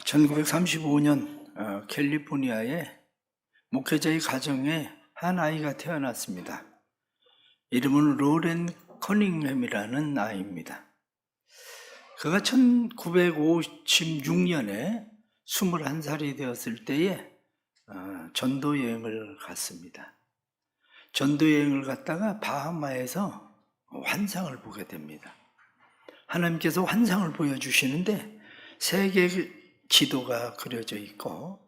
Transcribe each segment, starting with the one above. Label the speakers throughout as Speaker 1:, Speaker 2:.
Speaker 1: 1935년 캘리포니아의 목회자의 가정에 한 아이가 태어났습니다. 이름은 로렌 커닝햄이라는 아이입니다. 그가 1956년에 21살이 되었을 때에 전도 여행을 갔습니다. 전도 여행을 갔다가 바하마에서 환상을 보게 됩니다. 하나님께서 환상을 보여주시는데 세 개의 지도가 그려져 있고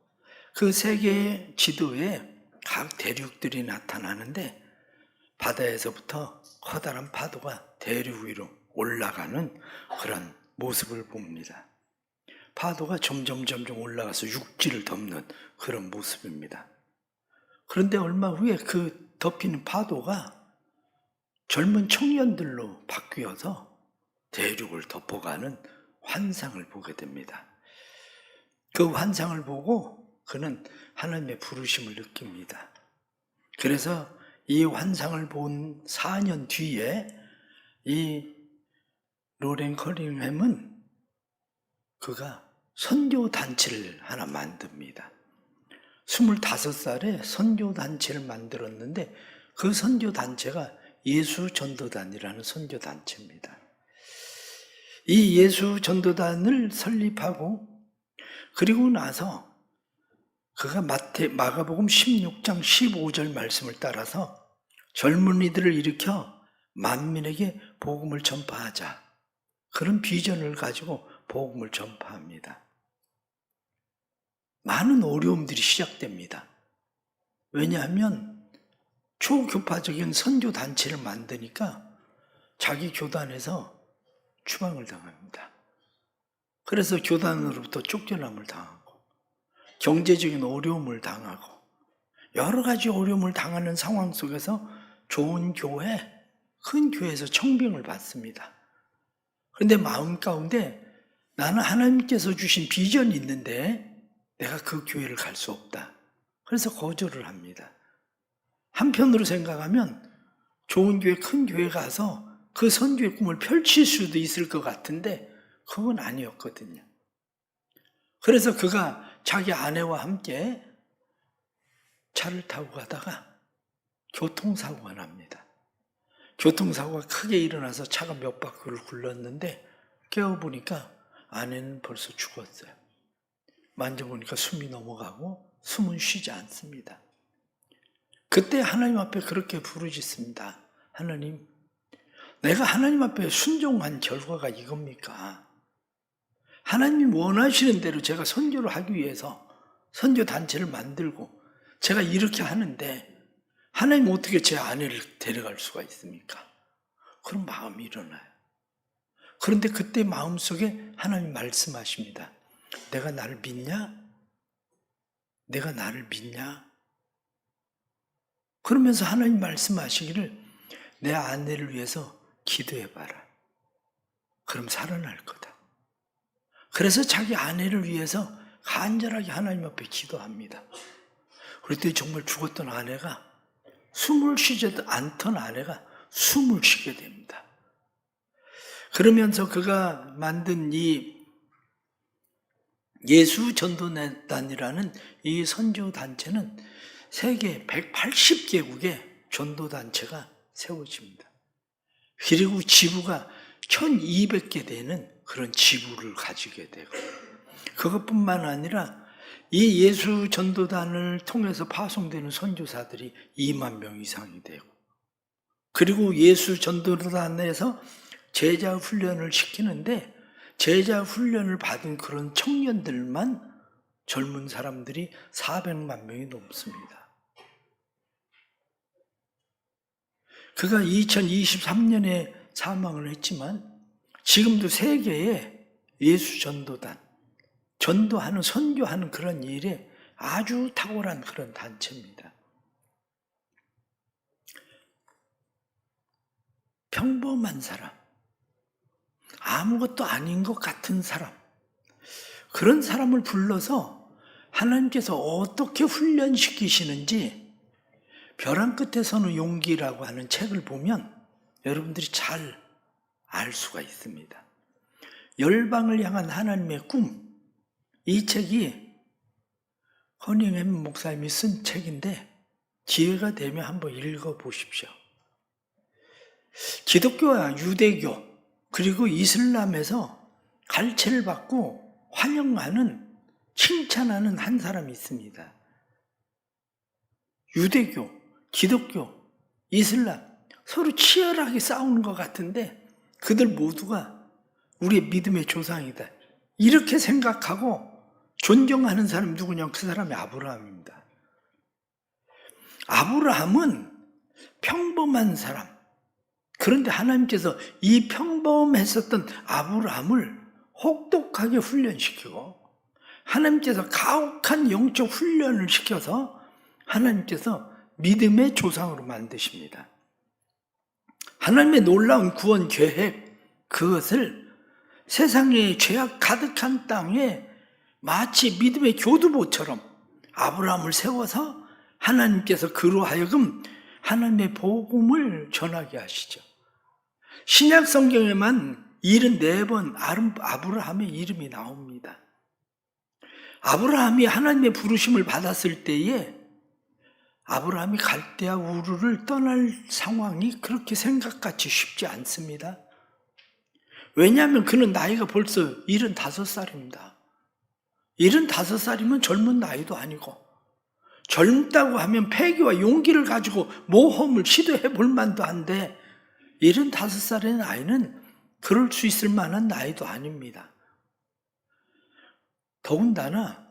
Speaker 1: 그 세 개의 지도에 각 대륙들이 나타나는데 바다에서부터 커다란 파도가 대륙 위로 올라가는 그런 모습을 봅니다. 파도가 점점 올라가서 육지를 덮는 그런 모습입니다. 그런데 얼마 후에 그 덮이는 파도가 젊은 청년들로 바뀌어서 대륙을 덮어가는 환상을 보게 됩니다. 그 환상을 보고 그는 하나님의 부르심을 느낍니다. 그래서 이 환상을 본 4년 뒤에 이 로렌 커닝햄은 그가 선교단체를 하나 만듭니다. 25살에 선교단체를 만들었는데 그 선교단체가 예수전도단이라는 선교단체입니다. 이 예수전도단을 설립하고 그리고 나서 그가 마가복음 16장 15절 말씀을 따라서 젊은이들을 일으켜 만민에게 복음을 전파하자. 그런 비전을 가지고 복음을 전파합니다. 많은 어려움들이 시작됩니다. 왜냐하면 초교파적인 선교단체를 만드니까 자기 교단에서 추방을 당합니다. 그래서 교단으로부터 쫓겨남을 당하고 경제적인 어려움을 당하고 여러 가지 어려움을 당하는 상황 속에서 좋은 교회, 큰 교회에서 청빙을 받습니다. 그런데 마음 가운데 나는 하나님께서 주신 비전이 있는데 내가 그 교회를 갈 수 없다. 그래서 거절을 합니다. 한편으로 생각하면 좋은 교회, 큰 교회 가서 그 선교의 꿈을 펼칠 수도 있을 것 같은데 그건 아니었거든요. 그래서 그가 자기 아내와 함께 차를 타고 가다가 교통사고가 납니다. 교통사고가 크게 일어나서 차가 몇 바퀴를 굴렀는데 깨어보니까 아내는 벌써 죽었어요. 만져보니까 숨이 넘어가고 숨은 쉬지 않습니다. 그때 하나님 앞에 그렇게 부르짖습니다. 하나님, 내가 하나님 앞에 순종한 결과가 이겁니까? 하나님 원하시는 대로 제가 선교를 하기 위해서 선교단체를 만들고 제가 이렇게 하는데 하나님 어떻게 제 아내를 데려갈 수가 있습니까? 그런 마음이 일어나요. 그런데 그때 마음속에 하나님 말씀하십니다. 내가 나를 믿냐? 내가 나를 믿냐? 그러면서 하나님 말씀하시기를 내 아내를 위해서 기도해봐라. 그럼 살아날 거다. 그래서 자기 아내를 위해서 간절하게 하나님 앞에 기도합니다. 그랬더니 정말 죽었던 아내가 숨을 쉬지도 않던 아내가 숨을 쉬게 됩니다. 그러면서 그가 만든 이 예수전도단이라는 이 선교단체는 세계 180개국의 전도단체가 세워집니다. 그리고 지부가 1200개 되는 그런 지부를 가지게 되고 그것뿐만 아니라 이 예수 전도단을 통해서 파송되는 선교사들이 2만 명 이상이 되고 그리고 예수 전도단에서 제자 훈련을 시키는데 제자 훈련을 받은 그런 청년들만 젊은 사람들이 400만 명이 넘습니다. 그가 2023년에 사망을 했지만 지금도 세계에 예수 전도단, 전도하는, 선교하는 그런 일에 아주 탁월한 그런 단체입니다. 평범한 사람, 아무것도 아닌 것 같은 사람, 그런 사람을 불러서 하나님께서 어떻게 훈련시키시는지 벼랑 끝에서는 용기라고 하는 책을 보면 여러분들이 잘 알 수가 있습니다. 열방을 향한 하나님의 꿈, 이 책이 허닝햄 목사님이 쓴 책인데 기회가 되면 한번 읽어보십시오. 기독교와 유대교 그리고 이슬람에서 갈채를 받고 환영하는 칭찬하는 한 사람이 있습니다. 유대교, 기독교, 이슬람 서로 치열하게 싸우는 것 같은데 그들 모두가 우리의 믿음의 조상이다. 이렇게 생각하고 존경하는 사람이 누구냐? 그 사람이 아브라함입니다. 아브라함은 평범한 사람. 그런데 하나님께서 이 평범했었던 아브라함을 혹독하게 훈련시키고 하나님께서 가혹한 영적 훈련을 시켜서 하나님께서 믿음의 조상으로 만드십니다. 하나님의 놀라운 구원 계획, 그것을 세상의 죄악 가득한 땅에 마치 믿음의 교두보처럼 아브라함을 세워서 하나님께서 그로 하여금 하나님의 복음을 전하게 하시죠. 신약 성경에만 74번 아브라함의 이름이 나옵니다. 아브라함이 하나님의 부르심을 받았을 때에 아브라함이 갈대아 우르를 떠날 상황이 그렇게 생각같이 쉽지 않습니다. 왜냐하면 그는 나이가 벌써 75살입니다. 75살이면 젊은 나이도 아니고 젊다고 하면 패기와 용기를 가지고 모험을 시도해 볼 만도 한데 75살의 나이는 그럴 수 있을 만한 나이도 아닙니다. 더군다나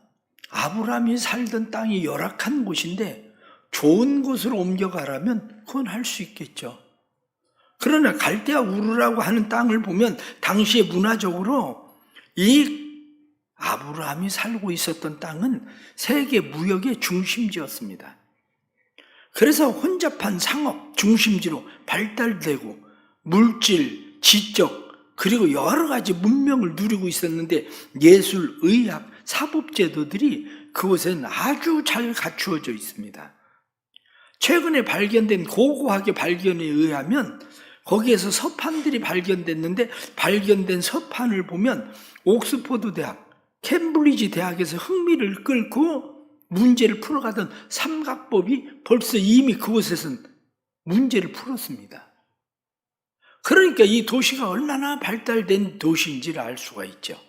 Speaker 1: 아브라함이 살던 땅이 열악한 곳인데 좋은 곳으로 옮겨가라면 그건 할 수 있겠죠. 그러나 갈대아 우르라고 하는 땅을 보면 당시에 문화적으로 이 아브라함이 살고 있었던 땅은 세계 무역의 중심지였습니다. 그래서 혼잡한 상업 중심지로 발달되고 물질, 지적 그리고 여러 가지 문명을 누리고 있었는데 예술, 의학, 사법 제도들이 그곳에는 아주 잘 갖추어져 있습니다. 최근에 발견된 고고학의 발견에 의하면 거기에서 서판들이 발견됐는데 발견된 서판을 보면 옥스퍼드 대학, 캠브리지 대학에서 흥미를 끌고 문제를 풀어가던 삼각법이 벌써 이미 그곳에서는 문제를 풀었습니다. 그러니까 이 도시가 얼마나 발달된 도시인지를 알 수가 있죠.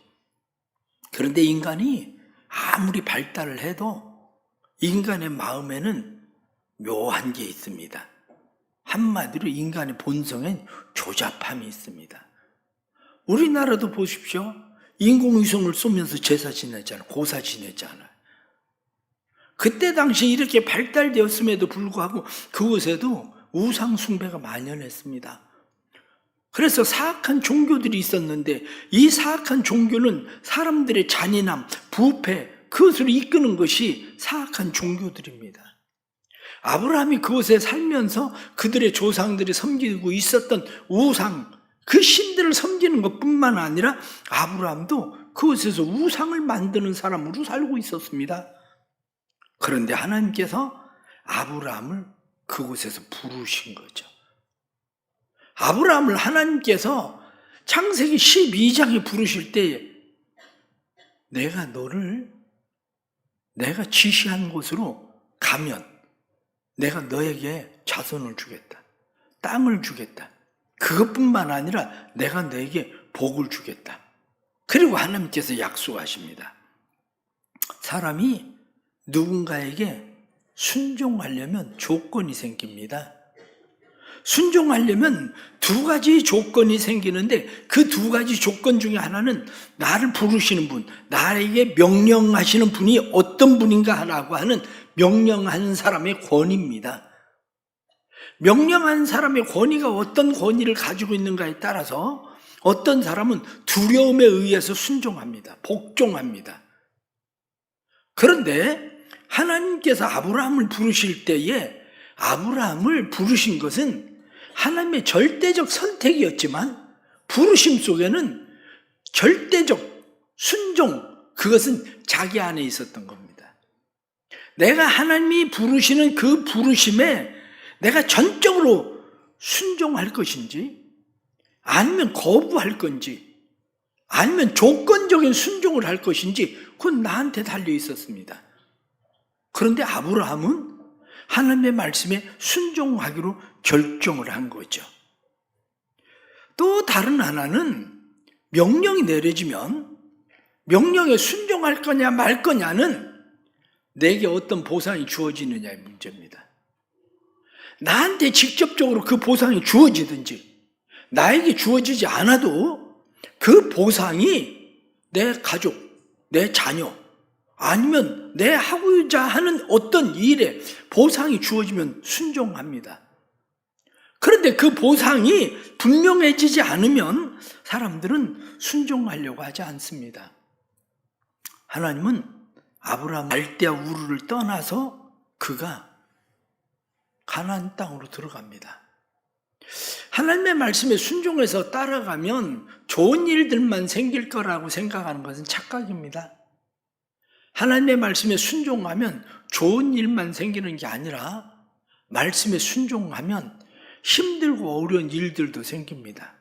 Speaker 1: 그런데 인간이 아무리 발달을 해도 인간의 마음에는 묘한 게 있습니다. 한마디로 인간의 본성엔 조잡함이 있습니다. 우리나라도 보십시오. 인공위성을 쏘면서 제사 지냈잖아요. 고사 지냈잖아요. 그때 당시 이렇게 발달되었음에도 불구하고 그곳에도 우상 숭배가 만연했습니다. 그래서 사악한 종교들이 있었는데 이 사악한 종교는 사람들의 잔인함, 부패, 그것을 이끄는 것이 사악한 종교들입니다. 아브라함이 그곳에 살면서 그들의 조상들이 섬기고 있었던 우상, 그 신들을 섬기는 것뿐만 아니라 아브라함도 그곳에서 우상을 만드는 사람으로 살고 있었습니다. 그런데 하나님께서 아브라함을 그곳에서 부르신 거죠. 아브라함을 하나님께서 창세기 12장에 부르실 때 내가 너를 내가 지시한 곳으로 가면 내가 너에게 자손을 주겠다. 땅을 주겠다. 그것뿐만 아니라 내가 너에게 복을 주겠다. 그리고 하나님께서 약속하십니다. 사람이 누군가에게 순종하려면 조건이 생깁니다. 순종하려면 두 가지 조건이 생기는데 그 두 가지 조건 중에 하나는 나를 부르시는 분, 나에게 명령하시는 분이 어떤 분인가 라고 하는 명령한 사람의 권위입니다. 명령한 사람의 권위가 어떤 권위를 가지고 있는가에 따라서 어떤 사람은 두려움에 의해서 순종합니다. 복종합니다. 그런데 하나님께서 아브라함을 부르실 때에 아브라함을 부르신 것은 하나님의 절대적 선택이었지만 부르심 속에는 절대적 순종, 그것은 자기 안에 있었던 겁니다. 내가 하나님이 부르시는 그 부르심에 내가 전적으로 순종할 것인지 아니면 거부할 건지 아니면 조건적인 순종을 할 것인지 그건 나한테 달려 있었습니다. 그런데 아브라함은 하나님의 말씀에 순종하기로 결정을 한 거죠. 또 다른 하나는 명령이 내려지면 명령에 순종할 거냐 말 거냐는 내게 어떤 보상이 주어지느냐의 문제입니다. 나한테 직접적으로 그 보상이 주어지든지 나에게 주어지지 않아도 그 보상이 내 가족, 내 자녀 아니면 내 하고자 하는 어떤 일에 보상이 주어지면 순종합니다. 그런데 그 보상이 분명해지지 않으면 사람들은 순종하려고 하지 않습니다. 하나님은 아브라함 갈대아 우르를 떠나서 그가 가나안 땅으로 들어갑니다. 하나님의 말씀에 순종해서 따라가면 좋은 일들만 생길 거라고 생각하는 것은 착각입니다. 하나님의 말씀에 순종하면 좋은 일만 생기는 게 아니라 말씀에 순종하면 힘들고 어려운 일들도 생깁니다.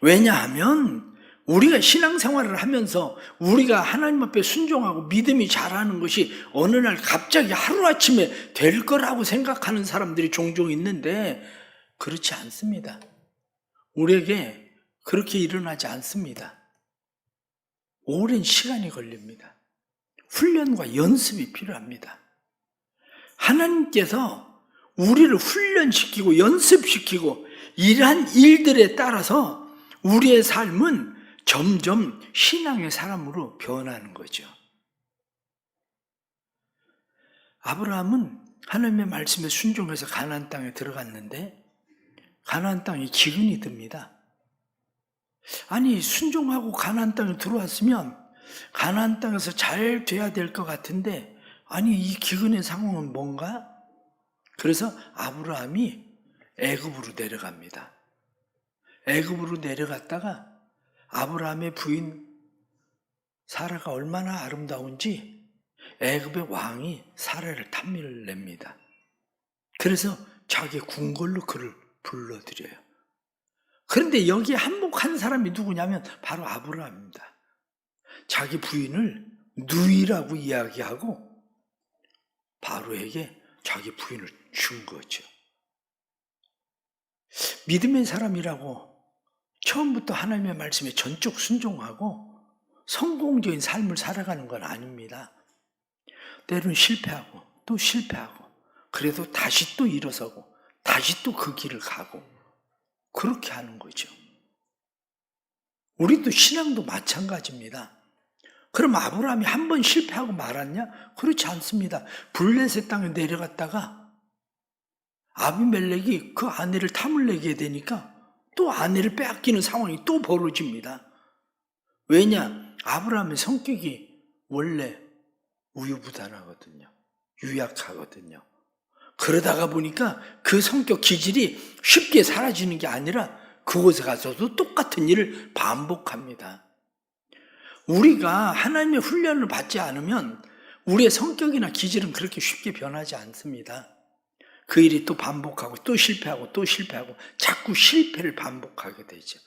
Speaker 1: 왜냐하면 우리가 신앙생활을 하면서 우리가 하나님 앞에 순종하고 믿음이 자라는 것이 어느 날 갑자기 하루아침에 될 거라고 생각하는 사람들이 종종 있는데 그렇지 않습니다. 우리에게 그렇게 일어나지 않습니다. 오랜 시간이 걸립니다. 훈련과 연습이 필요합니다. 하나님께서 우리를 훈련시키고 연습시키고 이러한 일들에 따라서 우리의 삶은 점점 신앙의 사람으로 변하는 거죠. 아브라함은 하나님의 말씀에 순종해서 가나안 땅에 들어갔는데 가나안 땅에 기근이 듭니다. 아니 순종하고 가나안 땅에 들어왔으면 가나안 땅에서 잘 돼야 될 것 같은데 아니 이 기근의 상황은 뭔가? 그래서 아브라함이 애굽으로 내려갑니다. 애굽으로 내려갔다가 아브라함의 부인 사라가 얼마나 아름다운지 애굽의 왕이 사라를 탐미를 냅니다. 그래서 자기 궁궐로 그를 불러들여요. 그런데 여기에 한몫한 사람이 누구냐면 바로 아브라함입니다. 자기 부인을 누이라고 이야기하고 바로에게 자기 부인을 준 거죠. 믿음의 사람이라고 처음부터 하나님의 말씀에 전적 순종하고 성공적인 삶을 살아가는 건 아닙니다. 때로는 실패하고 또 실패하고 그래도 다시 또 일어서고 다시 또 그 길을 가고 그렇게 하는 거죠. 우리도 신앙도 마찬가지입니다. 그럼 아브라함이 한 번 실패하고 말았냐? 그렇지 않습니다. 블레셋 땅에 내려갔다가 아비멜렉이 그 아내를 탐을 내게 되니까 또 아내를 빼앗기는 상황이 또 벌어집니다. 왜냐? 아브라함의 성격이 원래 우유부단하거든요. 유약하거든요. 그러다가 보니까 그 성격 기질이 쉽게 사라지는 게 아니라 그곳에 가서도 똑같은 일을 반복합니다. 우리가 하나님의 훈련을 받지 않으면 우리의 성격이나 기질은 그렇게 쉽게 변하지 않습니다. 그 일이 또 반복하고 또 실패하고 또 실패하고 자꾸 실패를 반복하게 되죠.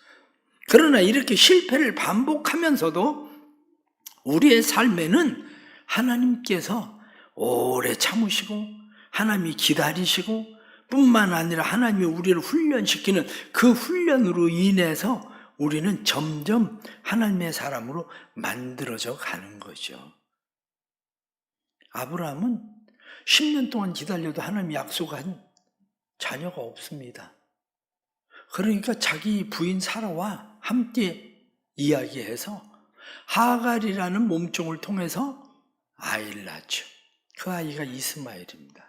Speaker 1: 그러나 이렇게 실패를 반복하면서도 우리의 삶에는 하나님께서 오래 참으시고 하나님이 기다리시고 뿐만 아니라 하나님이 우리를 훈련시키는 그 훈련으로 인해서 우리는 점점 하나님의 사람으로 만들어져 가는 거죠. 아브라함은 10년 동안 기다려도 하나님이 약속한 자녀가 없습니다. 그러니까 자기 부인 사라와 함께 이야기해서 하갈이라는 몸종을 통해서 아이를 낳죠. 그 아이가 이스마엘입니다.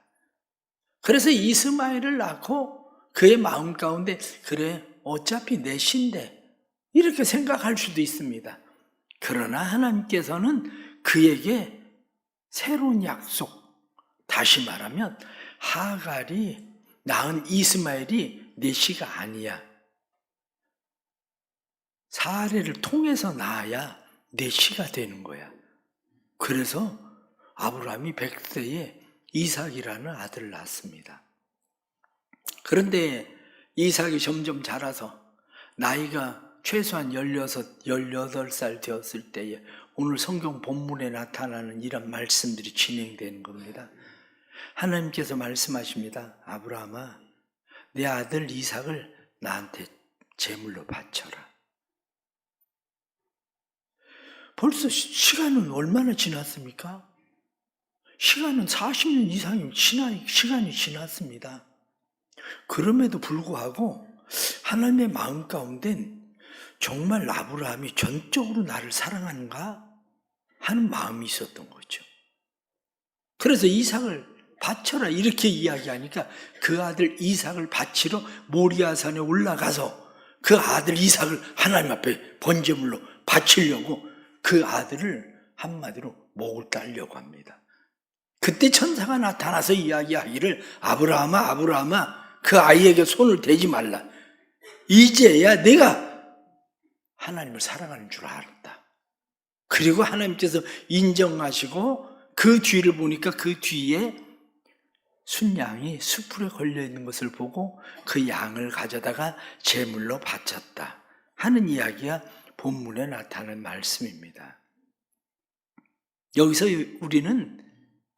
Speaker 1: 그래서 이스마엘을 낳고 그의 마음 가운데 그래 어차피 내 신데 이렇게 생각할 수도 있습니다. 그러나 하나님께서는 그에게 새로운 약속, 다시 말하면 하갈이 낳은 이스마엘이 내 씨가 아니야. 사례를 통해서 낳아야 내 씨가 되는 거야. 그래서 아브라함이 100세에 이삭이라는 아들을 낳습니다. 그런데 이삭이 점점 자라서 나이가 최소한 16, 18살 되었을 때에 오늘 성경 본문에 나타나는 이런 말씀들이 진행되는 겁니다. 하나님께서 말씀하십니다. 아브라함아, 내 아들 이삭을 나한테 제물로 바쳐라. 벌써 시간은 얼마나 지났습니까? 시간은 40년 이상의 시간이 지났습니다. 그럼에도 불구하고 하나님의 마음 가운데는 정말 아브라함이 전적으로 나를 사랑하는가 하는 마음이 있었던 거죠. 그래서 이삭을 바쳐라 이렇게 이야기하니까 그 아들 이삭을 바치러 모리아산에 올라가서 그 아들 이삭을 하나님 앞에 번제물로 바치려고 그 아들을 한마디로 목을 따려고 합니다. 그때 천사가 나타나서 이야기하기를 아브라함아 아브라함아 그 아이에게 손을 대지 말라. 이제야 내가 하나님을 사랑하는 줄 알았다. 그리고 하나님께서 인정하시고 그 뒤를 보니까 그 뒤에 순양이 숯불에 걸려있는 것을 보고 그 양을 가져다가 제물로 바쳤다 하는 이야기가 본문에 나타나는 말씀입니다. 여기서 우리는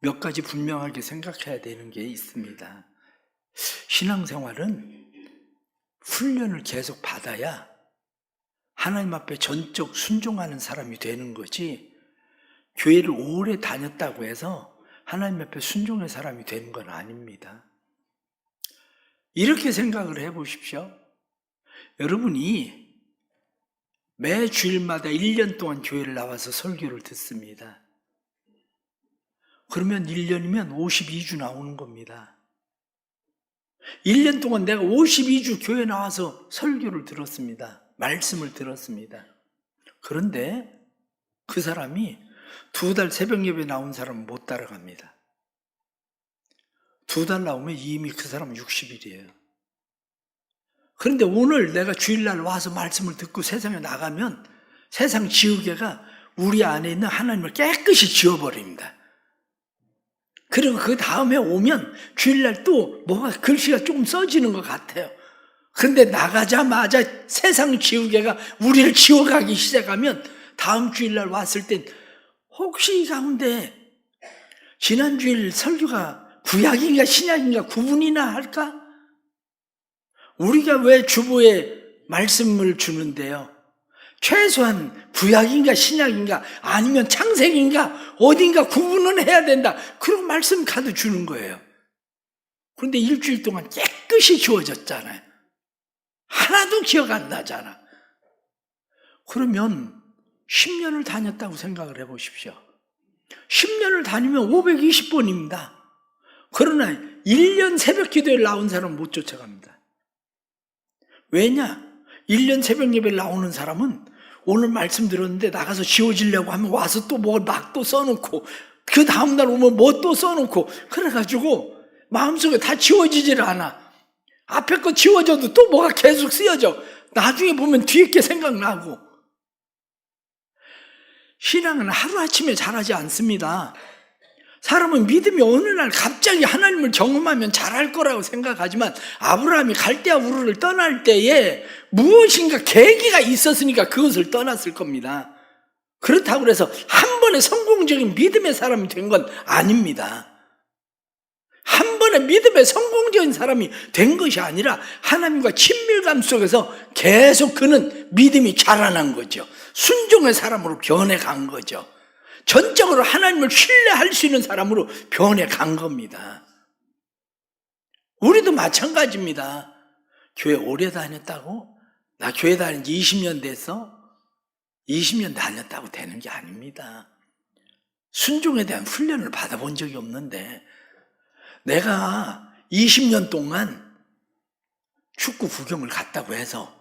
Speaker 1: 몇 가지 분명하게 생각해야 되는 게 있습니다. 신앙생활은 훈련을 계속 받아야 하나님 앞에 전적 순종하는 사람이 되는 거지, 교회를 오래 다녔다고 해서 하나님 앞에 순종의 사람이 되는 건 아닙니다. 이렇게 생각을 해보십시오. 여러분이 매 주일마다 1년 동안 교회를 나와서 설교를 듣습니다. 그러면 1년이면 52주 나오는 겁니다. 1년 동안 내가 52주 교회 나와서 설교를 들었습니다. 말씀을 들었습니다. 그런데 그 사람이 2달 새벽 예배 나온 사람은 못 따라갑니다. 2달 나오면 이미 그 사람은 60일이에요. 그런데 오늘 내가 주일날 와서 말씀을 듣고 세상에 나가면 세상 지우개가 우리 안에 있는 하나님을 깨끗이 지워버립니다. 그리고 그 다음에 오면 주일날 또 뭐가 글씨가 조금 써지는 것 같아요. 그런데 나가자마자 세상 지우개가 우리를 지워가기 시작하면 다음 주일날 왔을 땐 혹시 이 가운데 지난 주일 설교가 구약인가 신약인가 구분이나 할까? 우리가 왜 주보에 말씀을 주는데요? 최소한 구약인가 신약인가 아니면 창세기인가 어딘가 구분은 해야 된다. 그런 말씀 카드 주는 거예요. 그런데 일주일 동안 깨끗이 지워졌잖아요. 하나도 기억 안 나잖아. 그러면 10년을 다녔다고 생각을 해보십시오. 10년을 다니면 520번입니다. 그러나 1년 새벽 기도에 나온 사람은 못 쫓아갑니다. 왜냐? 1년 새벽 예배에 나오는 사람은 오늘 말씀 들었는데 나가서 지워지려고 하면 와서 또 뭐 막 또 써놓고 그 다음날 오면 뭐 또 써놓고 그래가지고 마음속에 다 지워지질 않아. 앞에 거 지워져도 또 뭐가 계속 쓰여져. 나중에 보면 뒤에 게 생각나고. 신앙은 하루아침에 잘하지 않습니다. 사람은 믿음이 어느 날 갑자기 하나님을 경험하면 잘할 거라고 생각하지만 아브라함이 갈대아 우르를 떠날 때에 무엇인가 계기가 있었으니까 그것을 떠났을 겁니다. 그렇다고 해서 한 번에 성공적인 믿음의 사람이 된 건 아닙니다. 한 번에 믿음의 성공적인 사람이 된 것이 아니라 하나님과 친밀감 속에서 계속 그는 믿음이 자라난 거죠. 순종의 사람으로 변해간 거죠. 전적으로 하나님을 신뢰할 수 있는 사람으로 변해간 겁니다. 우리도 마찬가지입니다. 교회 오래 다녔다고? 나 교회 다닌 지 20년 됐어? 20년 다녔다고 되는 게 아닙니다. 순종에 대한 훈련을 받아본 적이 없는데 내가 20년 동안 축구 구경을 갔다고 해서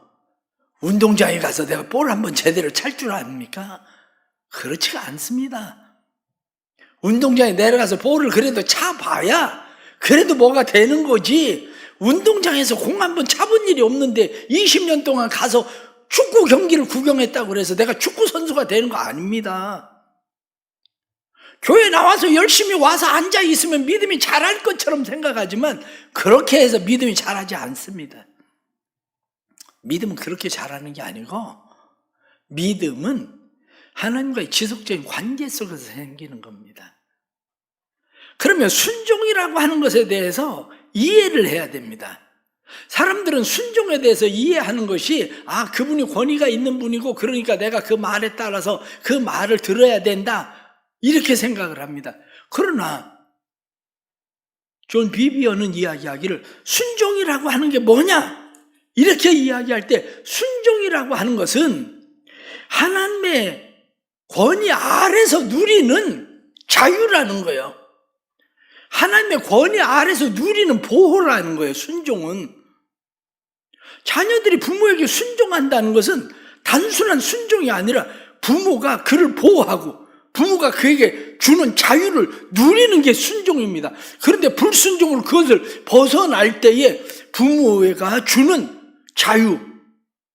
Speaker 1: 운동장에 가서 내가 볼 한번 제대로 찰 줄 압니까? 그렇지가 않습니다. 운동장에 내려가서 볼을 그래도 차봐야 그래도 뭐가 되는 거지. 운동장에서 공 한번 차본 일이 없는데 20년 동안 가서 축구 경기를 구경했다고 해서 내가 축구 선수가 되는 거 아닙니다. 교회 나와서 열심히 와서 앉아 있으면 믿음이 자랄 것처럼 생각하지만 그렇게 해서 믿음이 자라지 않습니다. 믿음은 그렇게 자라는 게 아니고 믿음은 하나님과의 지속적인 관계 속에서 생기는 겁니다. 그러면 순종이라고 하는 것에 대해서 이해를 해야 됩니다. 사람들은 순종에 대해서 이해하는 것이 그분이 권위가 있는 분이고 그러니까 내가 그 말에 따라서 그 말을 들어야 된다 이렇게 생각을 합니다. 그러나 존 비비어는 이야기하기를 순종이라고 하는 게 뭐냐 이렇게 이야기할 때 순종이라고 하는 것은 하나님의 권위 아래서 누리는 자유라는 거예요. 하나님의 권위 아래서 누리는 보호라는 거예요. 순종은 자녀들이 부모에게 순종한다는 것은 단순한 순종이 아니라 부모가 그를 보호하고 부모가 그에게 주는 자유를 누리는 게 순종입니다. 그런데 불순종으로 그것을 벗어날 때에 부모가 주는 자유,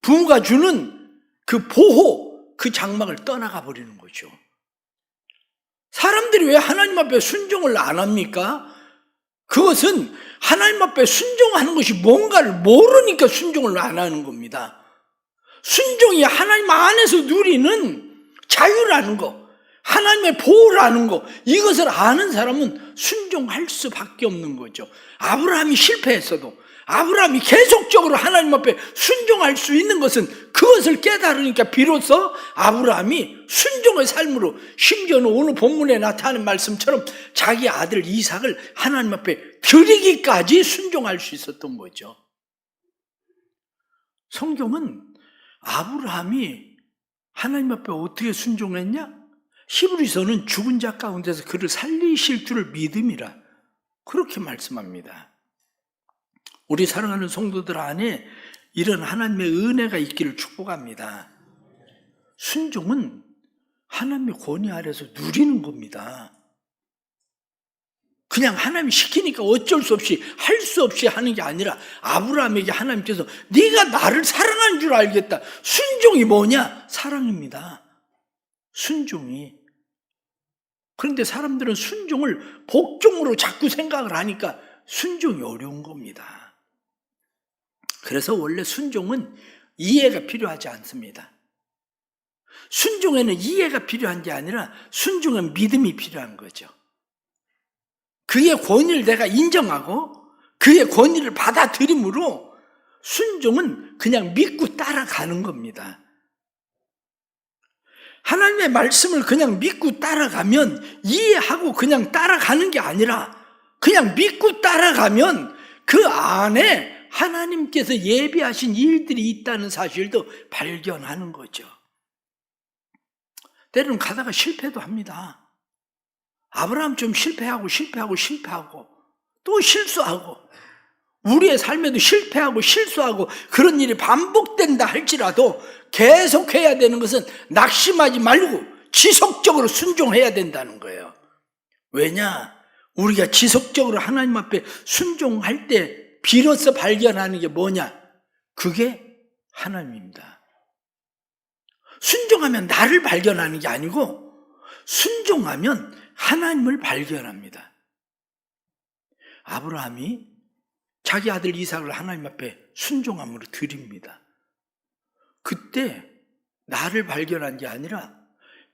Speaker 1: 부모가 주는 그 보호, 그 장막을 떠나가 버리는 거죠. 사람들이 왜 하나님 앞에 순종을 안 합니까? 그것은 하나님 앞에 순종하는 것이 뭔가를 모르니까 순종을 안 하는 겁니다. 순종이 하나님 안에서 누리는 자유라는 거, 하나님의 보호라는 거, 이것을 아는 사람은 순종할 수밖에 없는 거죠. 아브라함이 실패했어도 아브라함이 계속적으로 하나님 앞에 순종할 수 있는 것은 그것을 깨달으니까 비로소 아브라함이 순종의 삶으로, 심지어는 오늘 본문에 나타나는 말씀처럼 자기 아들 이삭을 하나님 앞에 드리기까지 순종할 수 있었던 거죠. 성경은 아브라함이 하나님 앞에 어떻게 순종했냐? 히브리서는 죽은 자 가운데서 그를 살리실 줄을 믿음이라 그렇게 말씀합니다. 우리 사랑하는 성도들 안에 이런 하나님의 은혜가 있기를 축복합니다. 순종은 하나님의 권위 아래서 누리는 겁니다. 그냥 하나님이 시키니까 어쩔 수 없이 할 수 없이 하는 게 아니라 아브라함에게 하나님께서 네가 나를 사랑하는 줄 알겠다. 순종이 뭐냐? 사랑입니다. 순종이. 그런데 사람들은 순종을 복종으로 자꾸 생각을 하니까 순종이 어려운 겁니다. 그래서 원래 순종은 이해가 필요하지 않습니다. 순종에는 이해가 필요한 게 아니라 순종은 믿음이 필요한 거죠. 그의 권위를 내가 인정하고 그의 권위를 받아들임으로 순종은 그냥 믿고 따라가는 겁니다. 하나님의 말씀을 그냥 믿고 따라가면 이해하고 그냥 따라가는 게 아니라 그냥 믿고 따라가면 그 안에 하나님께서 예비하신 일들이 있다는 사실도 발견하는 거죠. 때로는 가다가 실패도 합니다. 아브라함 좀 실패하고 또 실수하고 우리의 삶에도 실수하고 그런 일이 반복된다 할지라도 계속해야 되는 것은 낙심하지 말고 지속적으로 순종해야 된다는 거예요. 왜냐? 우리가 지속적으로 하나님 앞에 순종할 때 비로소 발견하는 게 뭐냐? 그게 하나님입니다. 순종하면 나를 발견하는 게 아니고 순종하면 하나님을 발견합니다. 아브라함이 자기 아들 이삭을 하나님 앞에 순종함으로 드립니다. 그때 나를 발견한 게 아니라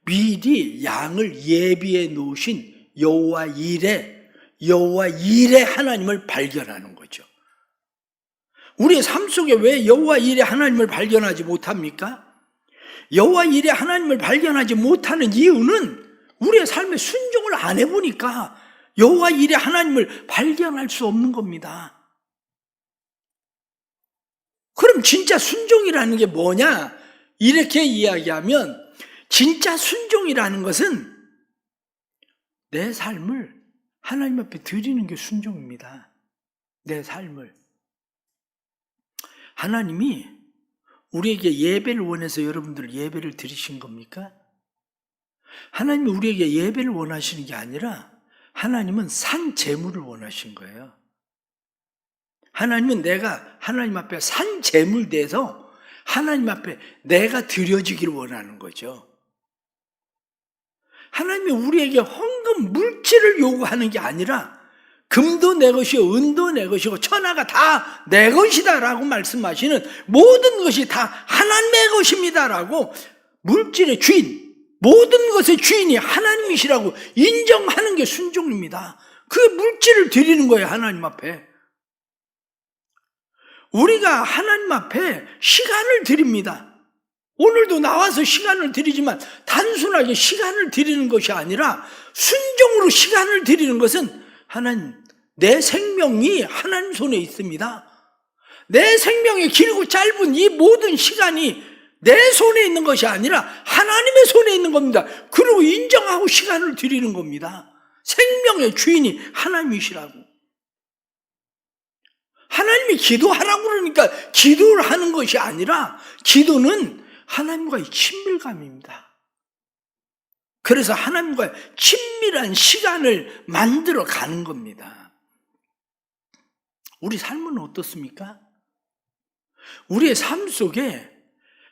Speaker 1: 미리 양을 예비해 놓으신 여호와 일에 하나님을 발견하는 거죠. 우리의 삶 속에 왜 여호와 일에 하나님을 발견하지 못합니까? 여호와 일에 하나님을 발견하지 못하는 이유는 우리의 삶에 순종을 안 해보니까 여호와 일에 하나님을 발견할 수 없는 겁니다. 그럼 진짜 순종이라는 게 뭐냐? 이렇게 이야기하면 진짜 순종이라는 것은 내 삶을 하나님 앞에 드리는 게 순종입니다. 내 삶을. 하나님이 우리에게 예배를 원해서 여러분들 예배를 드리신 겁니까? 하나님이 우리에게 예배를 원하시는 게 아니라 하나님은 산 제물을 원하신 거예요. 하나님은 내가 하나님 앞에 산 제물 돼서 하나님 앞에 내가 드려지기를 원하는 거죠. 하나님이 우리에게 헌금 물질을 요구하는 게 아니라 금도 내 것이요 은도 내 것이고 천하가 다 내 것이다라고 말씀하시는 모든 것이 다 하나님의 것입니다라고 물질의 주인, 모든 것의 주인이 하나님이시라고 인정하는 게 순종입니다. 그 물질을 드리는 거예요, 하나님 앞에. 우리가 하나님 앞에 시간을 드립니다. 오늘도 나와서 시간을 드리지만 단순하게 시간을 드리는 것이 아니라 순종으로 시간을 드리는 것은 하나님, 내 생명이 하나님 손에 있습니다. 내 생명의 길고 짧은 이 모든 시간이 내 손에 있는 것이 아니라 하나님의 손에 있는 겁니다. 그리고 인정하고 시간을 드리는 겁니다. 생명의 주인이 하나님이시라고. 하나님이 기도하라고 그러니까 기도를 하는 것이 아니라 기도는 하나님과의 친밀감입니다. 그래서 하나님과의 친밀한 시간을 만들어 가는 겁니다. 우리 삶은 어떻습니까? 우리의 삶 속에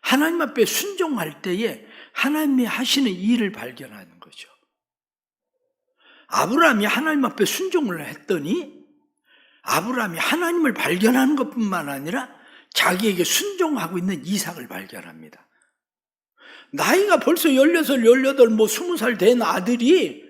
Speaker 1: 하나님 앞에 순종할 때에 하나님이 하시는 일을 발견하는 거죠. 아브라함이 하나님 앞에 순종을 했더니 아브라함이 하나님을 발견하는 것뿐만 아니라 자기에게 순종하고 있는 이삭을 발견합니다. 나이가 벌써 16, 18, 20살 된 아들이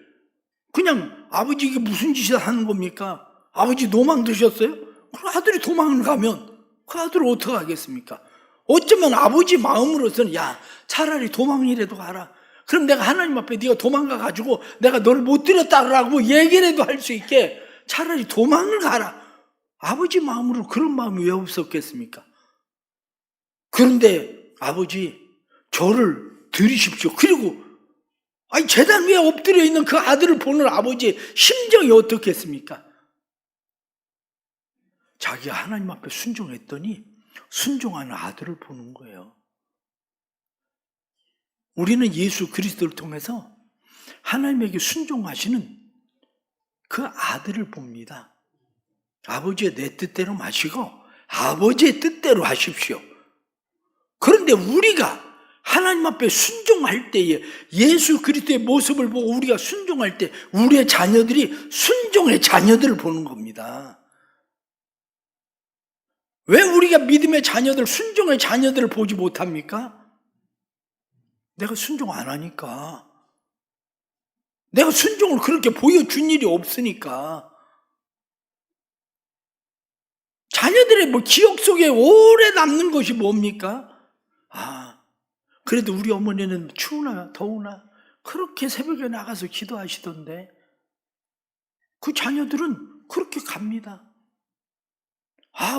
Speaker 1: 그냥 아버지 이게 무슨 짓을 하는 겁니까? 아버지 도망 드셨어요? 그럼 아들이 도망을 가면 그 아들을 어떻게 하겠습니까? 어쩌면 아버지 마음으로서는 야 차라리 도망이라도 가라. 그럼 내가 하나님 앞에 네가 도망가 가지고 내가 너를 못 드렸다라고 얘기라도 할 수 있게 차라리 도망을 가라. 아버지 마음으로 그런 마음이 왜 없었겠습니까? 그런데 아버지 저를 들이십시오. 그리고 아니 제단 위에 엎드려 있는 그 아들을 보는 아버지의 심정이 어떻겠습니까? 자기가 하나님 앞에 순종했더니 순종하는 아들을 보는 거예요. 우리는 예수 그리스도를 통해서 하나님에게 순종하시는 그 아들을 봅니다. 아버지의 내 뜻대로 마시고 아버지의 뜻대로 하십시오. 그런데 우리가 하나님 앞에 순종할 때에 예수 그리스도의 모습을 보고 우리가 순종할 때 우리의 자녀들이 순종의 자녀들을 보는 겁니다. 왜 우리가 믿음의 자녀들, 순종의 자녀들을 보지 못합니까? 내가 순종 안 하니까. 내가 순종을 그렇게 보여준 일이 없으니까. 자녀들의 기억 속에 오래 남는 것이 뭡니까? 그래도 우리 어머니는 추우나 더우나 그렇게 새벽에 나가서 기도하시던데 그 자녀들은 그렇게 갑니다.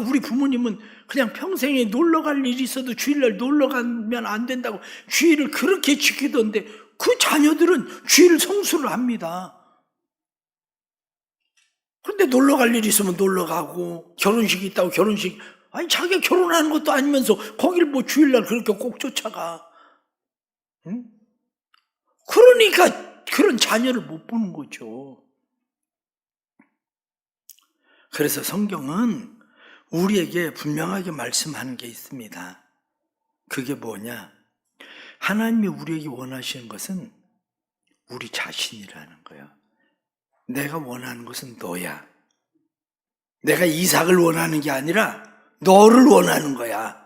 Speaker 1: 우리 부모님은 그냥 평생에 놀러 갈 일이 있어도 주일날 놀러 가면 안 된다고 주일을 그렇게 지키던데 그 자녀들은 주일 성수를 합니다. 그런데 놀러 갈 일이 있으면 놀러 가고 결혼식이 있다고 결혼식, 아니 자기가 결혼하는 것도 아니면서 거길 주일날 그렇게 꼭 쫓아가. 응? 그러니까 그런 자녀를 못 보는 거죠. 그래서 성경은 우리에게 분명하게 말씀하는 게 있습니다. 그게 뭐냐? 하나님이 우리에게 원하시는 것은 우리 자신이라는 거예요. 내가 원하는 것은 너야. 내가 이삭을 원하는 게 아니라 너를 원하는 거야.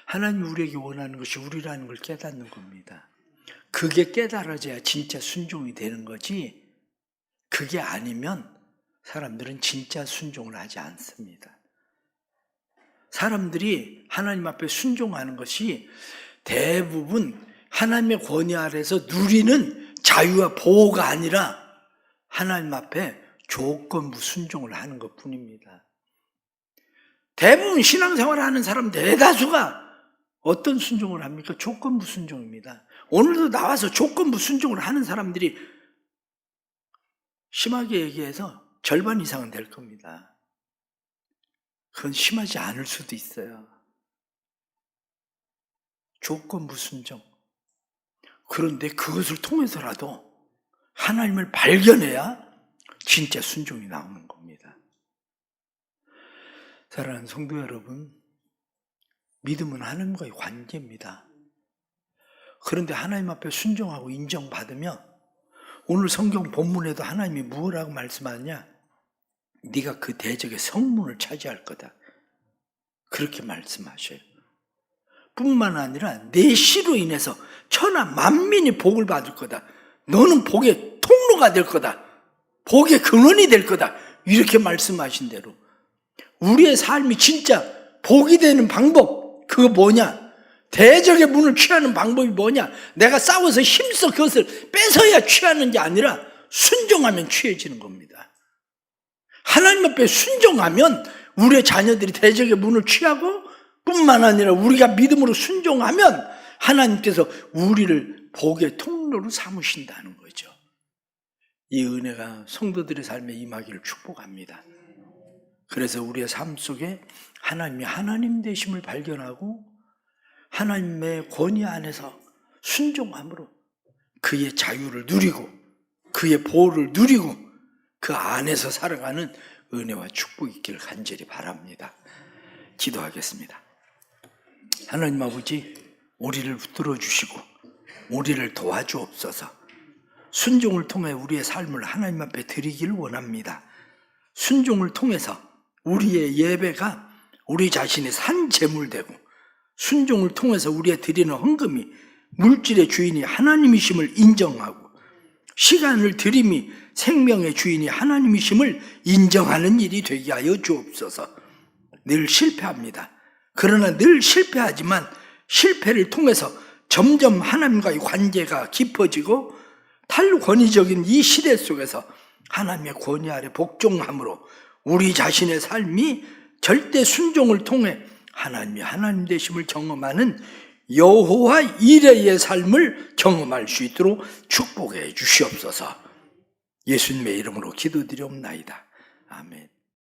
Speaker 1: 하나님이 우리에게 원하는 것이 우리라는 걸 깨닫는 겁니다. 그게 깨달아져야 진짜 순종이 되는 거지, 그게 아니면 사람들은 진짜 순종을 하지 않습니다. 사람들이 하나님 앞에 순종하는 것이 대부분 하나님의 권위 아래서 누리는 자유와 보호가 아니라 하나님 앞에 조건부 순종을 하는 것뿐입니다. 대부분 신앙생활을 하는 사람 대다수가 어떤 순종을 합니까? 조건부 순종입니다. 오늘도 나와서 조건부 순종을 하는 사람들이 심하게 얘기해서 절반 이상은 될 겁니다. 그건 심하지 않을 수도 있어요. 조건부 순종. 그런데 그것을 통해서라도 하나님을 발견해야 진짜 순종이 나오는 겁니다. 사랑하는 성도 여러분, 믿음은 하나님과의 관계입니다. 그런데 하나님 앞에 순종하고 인정받으면 오늘 성경 본문에도 하나님이 무엇라고 말씀하느냐? 네가 그 대적의 성문을 차지할 거다. 그렇게 말씀하셔요. 뿐만 아니라 내 씨로 인해서 천하 만민이 복을 받을 거다. 너는 복의 통로가 될 거다. 복의 근원이 될 거다. 이렇게 말씀하신 대로 우리의 삶이 진짜 복이 되는 방법, 그거 뭐냐? 대적의 문을 취하는 방법이 뭐냐? 내가 싸워서 힘써 그것을 뺏어야 취하는 게 아니라 순종하면 취해지는 겁니다. 하나님 앞에 순종하면 우리의 자녀들이 대적의 문을 취하고 뿐만 아니라 우리가 믿음으로 순종하면 하나님께서 우리를 복의 통로로 삼으신다는 거죠. 이 은혜가 성도들의 삶에 임하기를 축복합니다. 그래서 우리의 삶 속에 하나님이 하나님 되심을 발견하고 하나님의 권위 안에서 순종함으로 그의 자유를 누리고 그의 보호를 누리고 그 안에서 살아가는 은혜와 축복이 있기를 간절히 바랍니다. 기도하겠습니다. 하나님 아버지, 우리를 붙들어 주시고 우리를 도와주옵소서. 순종을 통해 우리의 삶을 하나님 앞에 드리기를 원합니다. 순종을 통해서 우리의 예배가 우리 자신의 산 제물되고 순종을 통해서 우리의 드리는 헌금이 물질의 주인이 하나님이심을 인정하고 시간을 드림이 생명의 주인이 하나님이심을 인정하는 일이 되게 하여 주옵소서. 늘 실패합니다. 그러나 늘 실패하지만 실패를 통해서 점점 하나님과의 관계가 깊어지고 탈권위적인 이 시대 속에서 하나님의 권위 아래 복종함으로 우리 자신의 삶이 절대 순종을 통해 하나님이 하나님 되심을 경험하는 여호와 이레의 삶을 경험할 수 있도록 축복해 주시옵소서. 예수님의 이름으로 기도드리옵나이다. 아멘.